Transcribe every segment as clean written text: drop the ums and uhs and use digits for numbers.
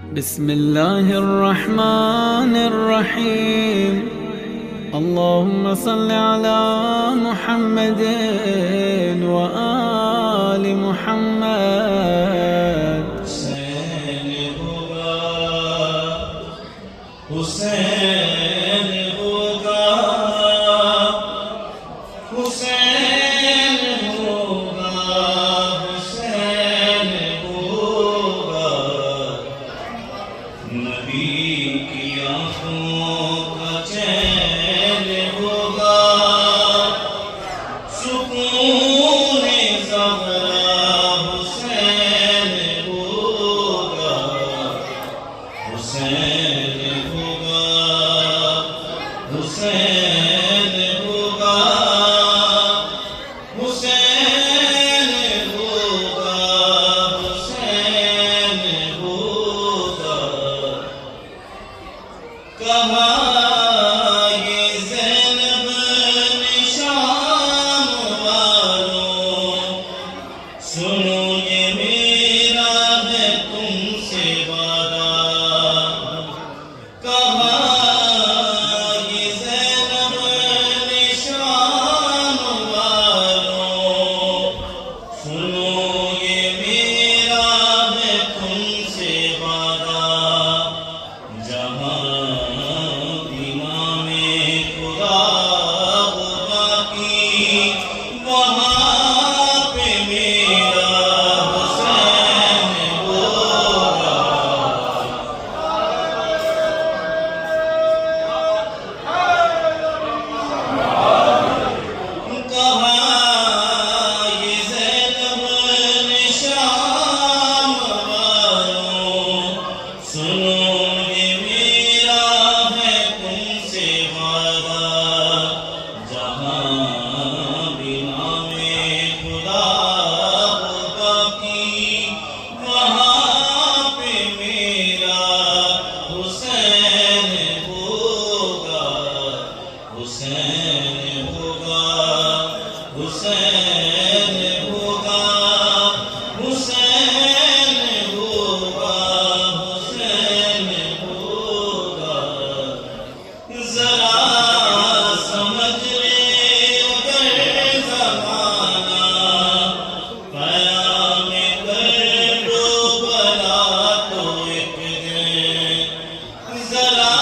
बिस्मिल्लाहिर्रहमानिर्रहीम। अल्लाहुम्मा सल्लि अला मुहम्मदिन व आलि मुहम्मद। हुसैन होगा, हुसैन होगा, हुसैन होगा, हुसैन होगा। नबी की आँखों का चैन होगा, सुकून ज़हरा हुसैन होगा, हुसैन होगा, हुसैन होगा, हुसैन होगा, हुसैन होगा। कहाँ ये ज़ैनब निशान वालों, सुनो ये मेरा है तुमसे वादा। कहाँ ये ज़ैनब निशान वालों, सुनो ये मेरा है तुमसे वादा। जहाँ इमामे खुदा होगा की, वहाँ पे मेरा हुसैन होगा। कहाँ ये ज़ैनब निशान वालों, सुनो ये मेरा है तुमसे वादा। जहाँ बिना में खुदा होगा की, वहाँ पे मेरा हुसैन होगा, हुसैन होगा, हुसैन होगा, हुसैन होगा, हुसैन होगा। ज़रा समझ ले अगर ज़माना, क़याम कर लो भला तो एक दिन। ज़रा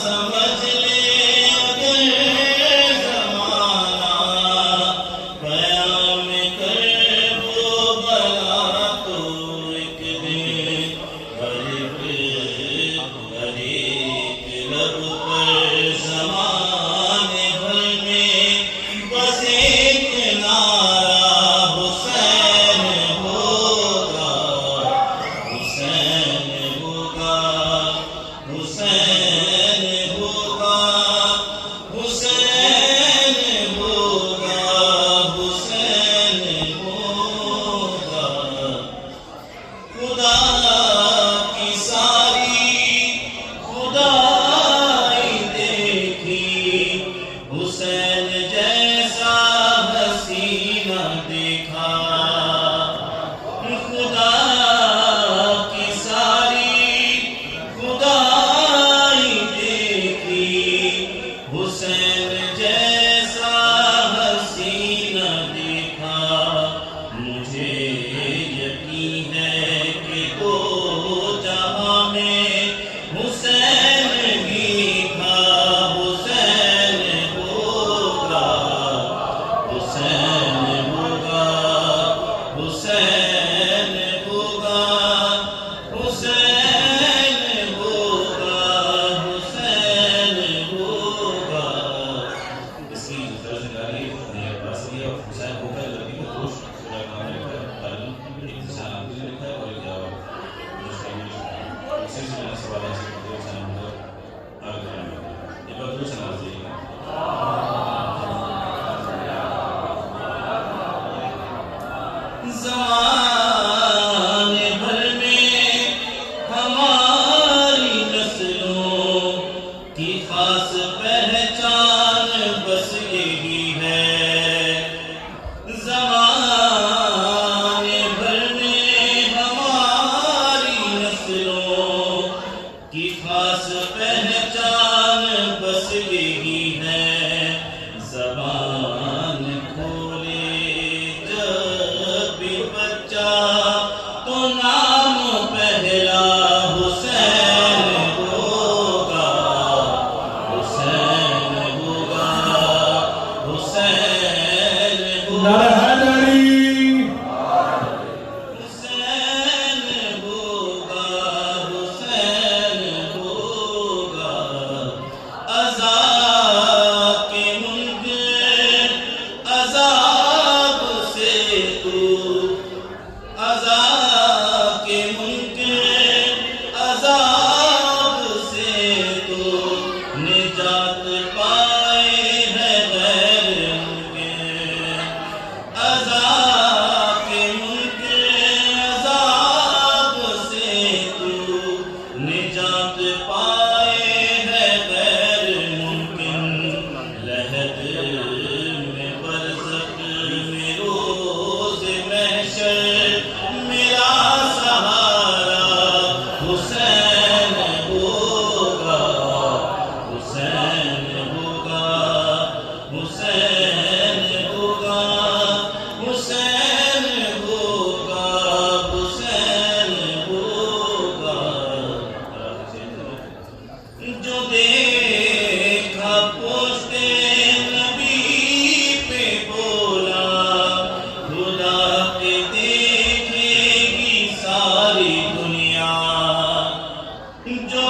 समझ ले अगर ज़माना, क़याम कर लो भला तो एक दिन। हर एक लब पर ज़माने भर में बस एक नारा हुसैन होगा, हुसैन होगा, हुसैन होगा, हुसैन होगा, हुसैन होगा। खुदा की सारी खुदाई देखी, हुसैन जैसा हसीना देखा। खुदा की सारी खुदाई देखी, हुसैन जैसा हसीना देखा। मुझे यकीन है कि दो जहां में हुसैन ही था। हुसैन होगा, हुसैन होगा, हुसैन होगा, हुसैन होगा, हुसैन होगा। इसकी तरफ से गाली मेरे पास नहीं है। हुसैन होगा लड़की को दोष पूरा काम लिखा है, तालीम एक इंसान आदमी लिखा है और एक दूसरा भी लिखा है। उसी से मैंने सवाल ऐसे करते हुए हुसैन होगा आगे बढ़ाने का। एक बार दूसरा नाम दिएगा। ज़माने भर में हमारी नस्लों की खास पहचान बस यही है। ज़माने भर में हमारी नस्लों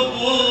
को